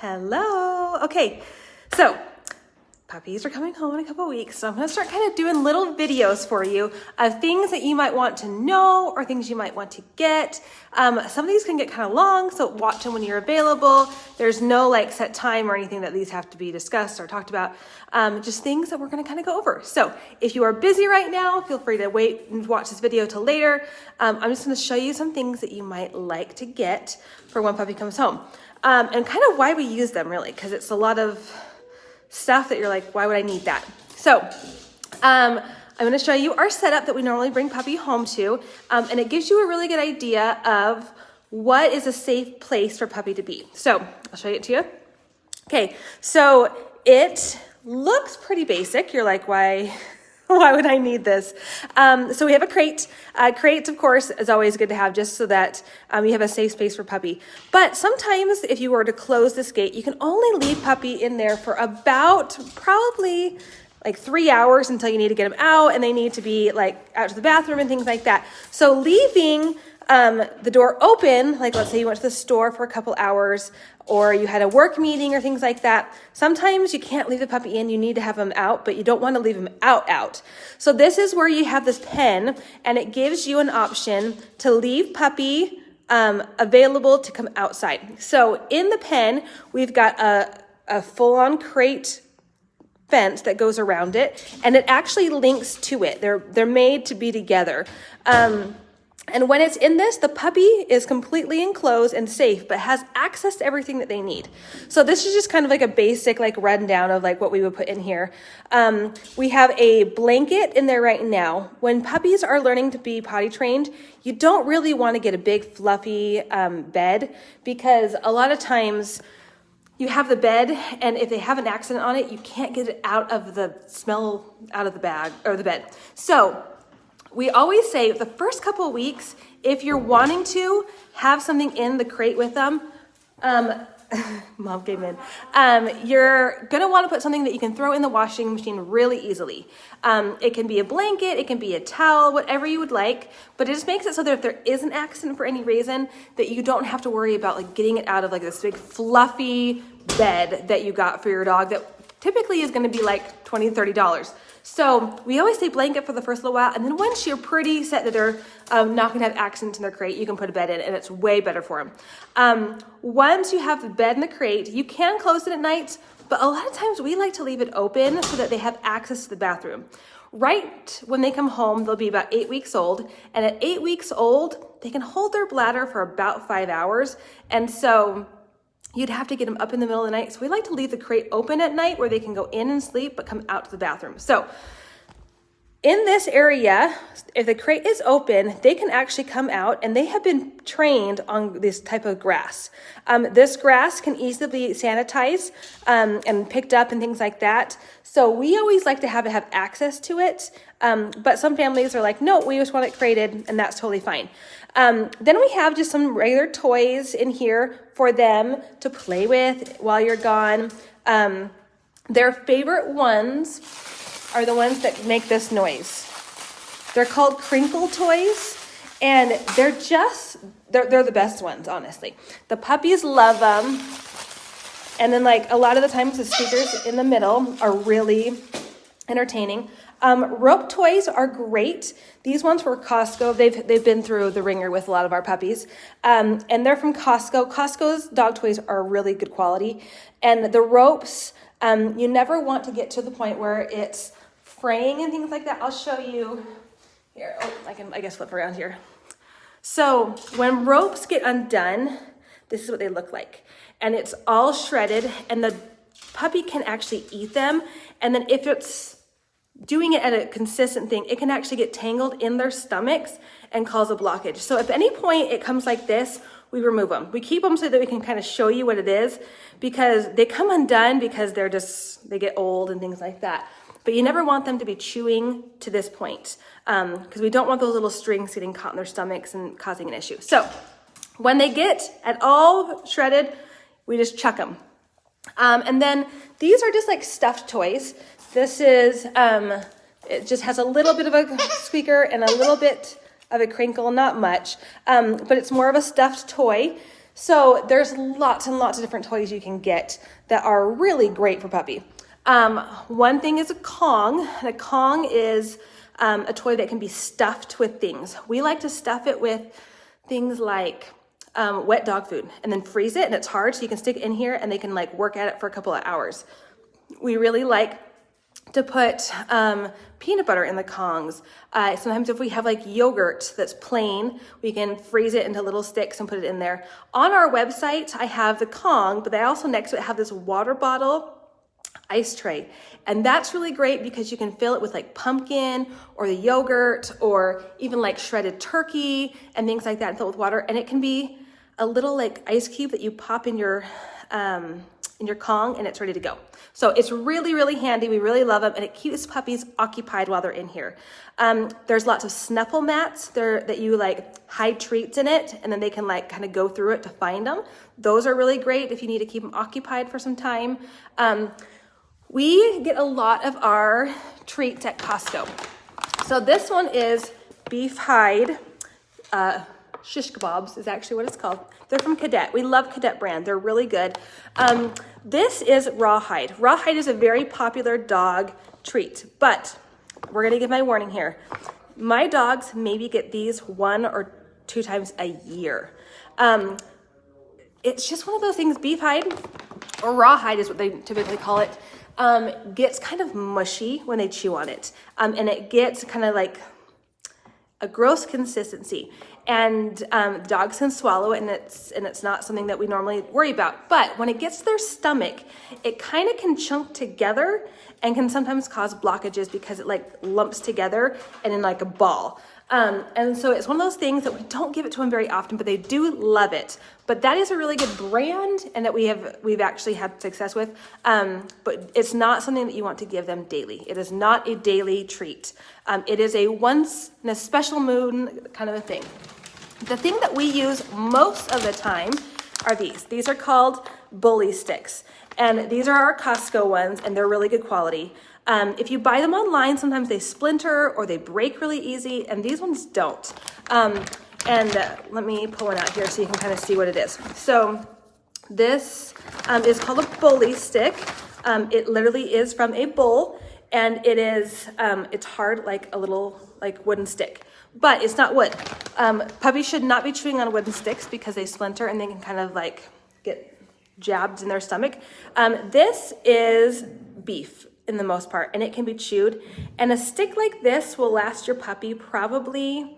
Hello. Okay, so puppies are coming home in a couple weeks, so I'm gonna start kind of doing little videos for you of things that you might want to know or things you might want to get. Some of these can get kind of long, so watch them when you're available. There's no like set time or anything that these have to be discussed or talked about. Just things that we're gonna kind of go over. So if you are busy right now, feel free to wait and watch this video till later. I'm just gonna show you some things that you might like to get for when puppy comes home. And kind of why we use them really, because it's a lot of stuff that you're like, why would I need that? So I'm going to show you our setup that we normally bring puppy home to, and it gives you a really good idea of what is a safe place for puppy to be. So I'll show it to you. Okay, so it looks pretty basic. You're like, why would I need this? So we have a crate. Crates, of course, is always good to have just so that you have a safe space for puppy. But sometimes if you were to close this gate, you can only leave puppy in there for about probably like 3 hours until you need to get them out and they need to be like out to the bathroom and things like that. So leaving the door open, like let's say you went to the store for a couple hours or you had a work meeting or things like that, sometimes you can't leave the puppy in, you need to have them out, but you don't want to leave them out. So this is where you have this pen and it gives you an option to leave puppy available to come outside. So in the pen, we've got a full-on crate fence that goes around it and it actually links to it. They're made to be together. And when it's in this, the puppy is completely enclosed and safe, but has access to everything that they need. So this is just kind of like a basic like rundown of like what we would put in here. We have a blanket in there right now. When puppies are learning to be potty trained, you don't really want to get a big fluffy bed because a lot of times you have the bed and if they have an accident on it, you can't get it out of the smell out of the bag or the bed. So we always say the first couple of weeks, if you're wanting to have something in the crate with them, mom came in, you're gonna wanna put something that you can throw in the washing machine really easily. It can be a blanket, it can be a towel, whatever you would like, but it just makes it so that if there is an accident for any reason, that you don't have to worry about like getting it out of like this big fluffy bed that you got for your dog that typically is gonna be like $20, $30. So we always say blanket for the first little while, and then once you're pretty set that they're not gonna have accidents in their crate, you can put a bed in and it's way better for them. Once you have the bed in the crate, you can close it at night, but a lot of times we like to leave it open so that they have access to the bathroom. Right when they come home, they'll be about 8 weeks old, and at 8 weeks old, they can hold their bladder for about 5 hours, and so you'd have to get them up in the middle of the night. So we like to leave the crate open at night where they can go in and sleep, but come out to the bathroom. So in this area, if the crate is open, they can actually come out and they have been trained on this type of grass. This grass can easily be sanitized and picked up and things like that. So we always like to have access to it. But some families are like, no, we just want it crated and that's totally fine. Then we have just some regular toys in here for them to play with while you're gone. Their favorite ones are the ones that make this noise. They're called crinkle toys, and they're the best ones, honestly. The puppies love them, and then like a lot of the times the speakers in the middle are really entertaining. Rope toys are great. These ones were Costco. They've been through the ringer with a lot of our puppies, and they're from Costco. Costco's dog toys are really good quality, and the ropes, you never want to get to the point where it's fraying and things like that. I'll show you here. Oh, I guess flip around here. So when ropes get undone, this is what they look like, and it's all shredded, and the puppy can actually eat them, and then if it's doing it at a consistent thing, it can actually get tangled in their stomachs and cause a blockage. So if at any point it comes like this, we remove them. We keep them so that we can kind of show you what it is, because they come undone because they get old and things like that. But you never want them to be chewing to this point because we don't want those little strings getting caught in their stomachs and causing an issue. So when they get at all shredded, we just chuck them. And then these are just like stuffed toys. This is, it just has a little bit of a squeaker and a little bit of a crinkle, not much, but it's more of a stuffed toy. So there's lots and lots of different toys you can get that are really great for puppy. One thing is a Kong. A Kong is a toy that can be stuffed with things. We like to stuff it with things like wet dog food and then freeze it, and it's hard, so you can stick it in here and they can like work at it for a couple of hours. We really like to put peanut butter in the Kongs. Sometimes if we have like yogurt that's plain, we can freeze it into little sticks and put it in there. On our website, I have the Kong, but I also next to it have this water bottle ice tray. And that's really great because you can fill it with like pumpkin or the yogurt or even like shredded turkey and things like that and fill it with water. And it can be a little like ice cube that you pop in your Kong and it's ready to go. So it's really, really handy. We really love them, and it keeps puppies occupied while they're in here. There's lots of snuffle mats there that you like hide treats in it, and then they can like kind of go through it to find them. Those are really great if you need to keep them occupied for some time. We get a lot of our treats at Costco. So this one is beef hide. Shish kebabs is actually what it's called. They're from Cadet. We love Cadet brand. They're really good. This is rawhide. Rawhide is a very popular dog treat, but we're gonna give my warning here. My dogs maybe get these 1 or 2 times a year. It's just one of those things. Beef hide, or rawhide is what they typically call it, gets kind of mushy when they chew on it. And it gets kind of like a gross consistency, and dogs can swallow it, and it's not something that we normally worry about. But when it gets to their stomach, it kind of can chunk together and can sometimes cause blockages because it like lumps together and in like a ball. And so it's one of those things that we don't give it to them very often, but they do love it. But that is a really good brand, and that we've actually had success with. But it's not something that you want to give them daily. It is not a daily treat. It is a once in a special mood kind of a thing. The thing that we use most of the time are these. These are called bully sticks, and these are our Costco ones, and they're really good quality. If you buy them online, sometimes they splinter or they break really easy, and these ones don't. Let me pull one out here so you can kind of see what it is. So this is called a bully stick. It literally is from a bull, and it is, it's hard like a little like wooden stick, but it's not wood. Puppies should not be chewing on wooden sticks because they splinter and they can kind of like get jabbed in their stomach. This is beef in the most part, and it can be chewed. And a stick like this will last your puppy probably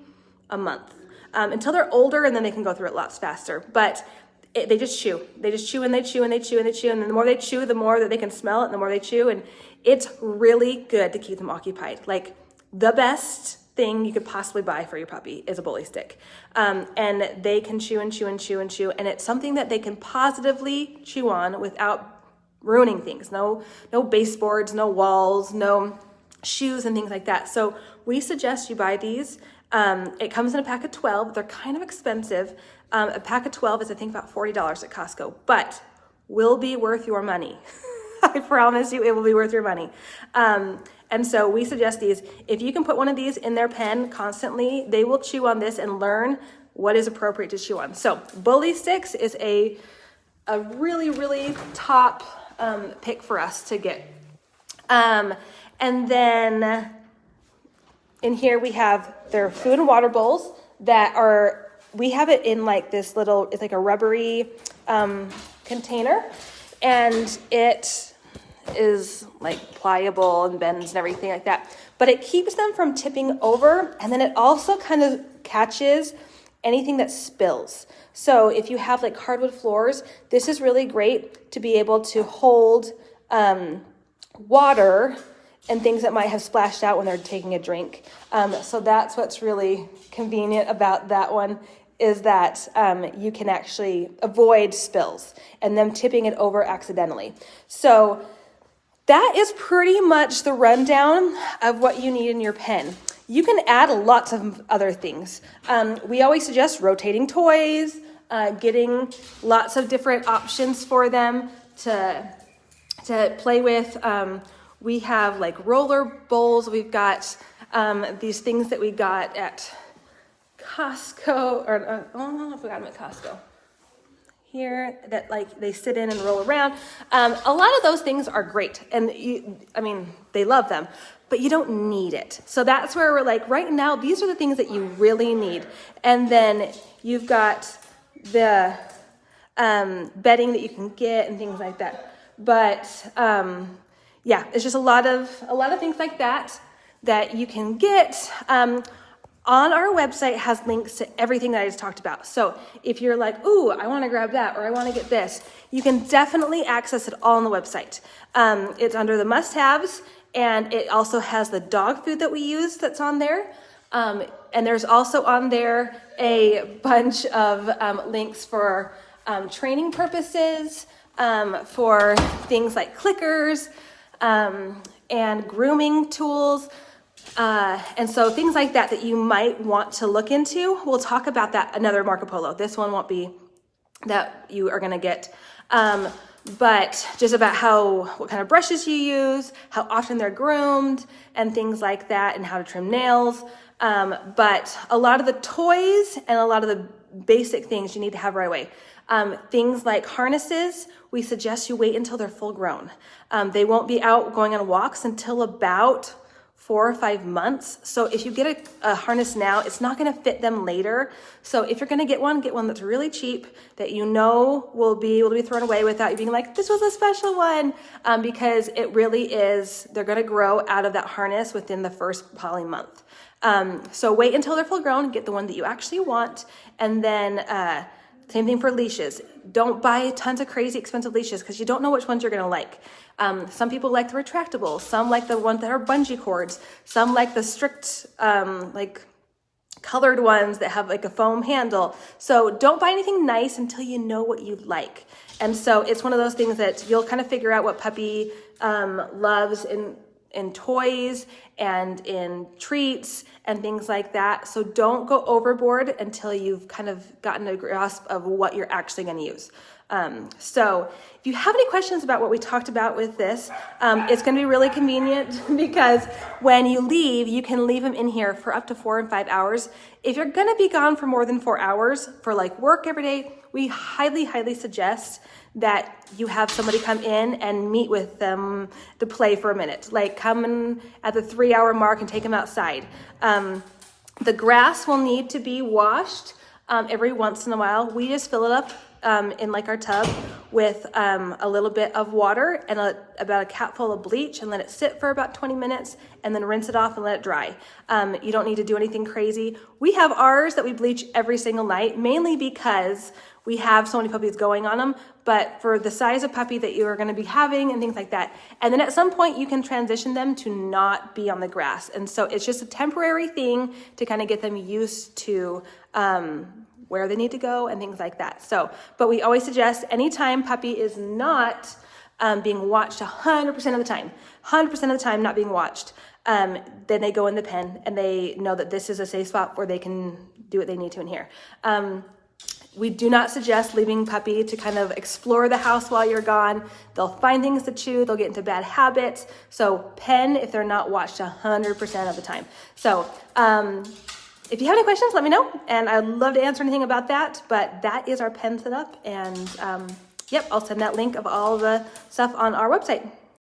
a month until they're older, and then they can go through it lots faster. But they just chew. They just chew and they chew and they chew and they chew. And then the more they chew, the more that they can smell it, and the more they chew. And it's really good to keep them occupied. Like the best thing you could possibly buy for your puppy is a bully stick. And they can chew and chew and chew and chew. And it's something that they can positively chew on without ruining things. No baseboards, no walls, no shoes and things like that. So we suggest you buy these. It comes in a pack of 12. They're kind of expensive. A pack of 12 is I think about $40 at Costco, but will be worth your money. I promise you it will be worth your money. And so we suggest these. If you can put one of these in their pen constantly, they will chew on this and learn what is appropriate to chew on. So bully sticks is a really, really top pick for us to get. And then in here we have their food and water bowls that are, we have it in like this little, it's like a rubbery container, and it is like pliable and bends and everything like that. But it keeps them from tipping over, and then it also kind of catches anything that spills. So if you have like hardwood floors, this is really great to be able to hold water and things that might have splashed out when they're taking a drink. So that's what's really convenient about that one, is that you can actually avoid spills and them tipping it over accidentally. So that is pretty much the rundown of what you need in your pen. You can add lots of other things. We always suggest rotating toys, getting lots of different options for them to play with. We have like roller bowls. We've got these things that we got at Costco, or I don't know if we got them at Costco. here that like they sit in and roll around. A lot of those things are great, and they love them, but you don't need it. So that's where we're like, right now, these are the things that you really need. And then you've got the bedding that you can get and things like that. But yeah, it's just a lot of things like that you can get. On our website has links to everything that I just talked about. So if you're like, ooh, I want to grab that, or I want to get this, you can definitely access it all on the website. It's under the must-haves, and it also has the dog food that we use that's on there. And there's also on there a bunch of links for training purposes, for things like clickers, and grooming tools. And so things like that you might want to look into. We'll talk about that another Marco Polo. This one won't be that you are going to get. But just about what kind of brushes you use, how often they're groomed, and things like that, and how to trim nails. But a lot of the toys and a lot of the basic things you need to have right away. Things like harnesses, we suggest you wait until they're full grown. They won't be out going on walks until about 4 or 5 months. So if you get a harness now, it's not going to fit them later. So if you're going to get one that's really cheap, that you know will be able to be thrown away without you being like, this was a special one, because it really is, they're going to grow out of that harness within the first poly month. So wait until they're full grown, get the one that you actually want, and then same thing for leashes. Don't buy tons of crazy expensive leashes because you don't know which ones you're going to like. Some people like the retractable. Some like the ones that are bungee cords. Some like the strict, like colored ones that have like a foam handle. So don't buy anything nice until you know what you like. And so it's one of those things that you'll kind of figure out what puppy loves in toys and in treats and things like that. So don't go overboard until you've kind of gotten a grasp of what you're actually going to use. So if you have any questions about what we talked about with this, it's going to be really convenient because when you leave, you can leave them in here for up to 4 and 5 hours. If you're going to be gone for more than 4 hours for like work every day, we highly, highly suggest that you have somebody come in and meet with them to play for a minute. Like come in at the 3-hour mark and take them outside. The grass will need to be washed every once in a while. We just fill it up in like our tub with a little bit of water and about a capful of bleach and let it sit for about 20 minutes and then rinse it off and let it dry. You don't need to do anything crazy. We have ours that we bleach every single night, mainly because we have so many puppies going on them, but for the size of puppy that you are going to be having and things like that. And then at some point you can transition them to not be on the grass. And so it's just a temporary thing to kind of get them used to where they need to go and things like that. So, but we always suggest anytime puppy is not being watched 100% of the time, 100% of the time not being watched, then they go in the pen and they know that this is a safe spot where they can do what they need to in here. We do not suggest leaving puppy to kind of explore the house while you're gone. They'll find things to chew. They'll get into bad habits. So pen if they're not watched 100% of the time. So if you have any questions, let me know. And I'd love to answer anything about that. But that is our pen setup. And yep, I'll send that link of all the stuff on our website.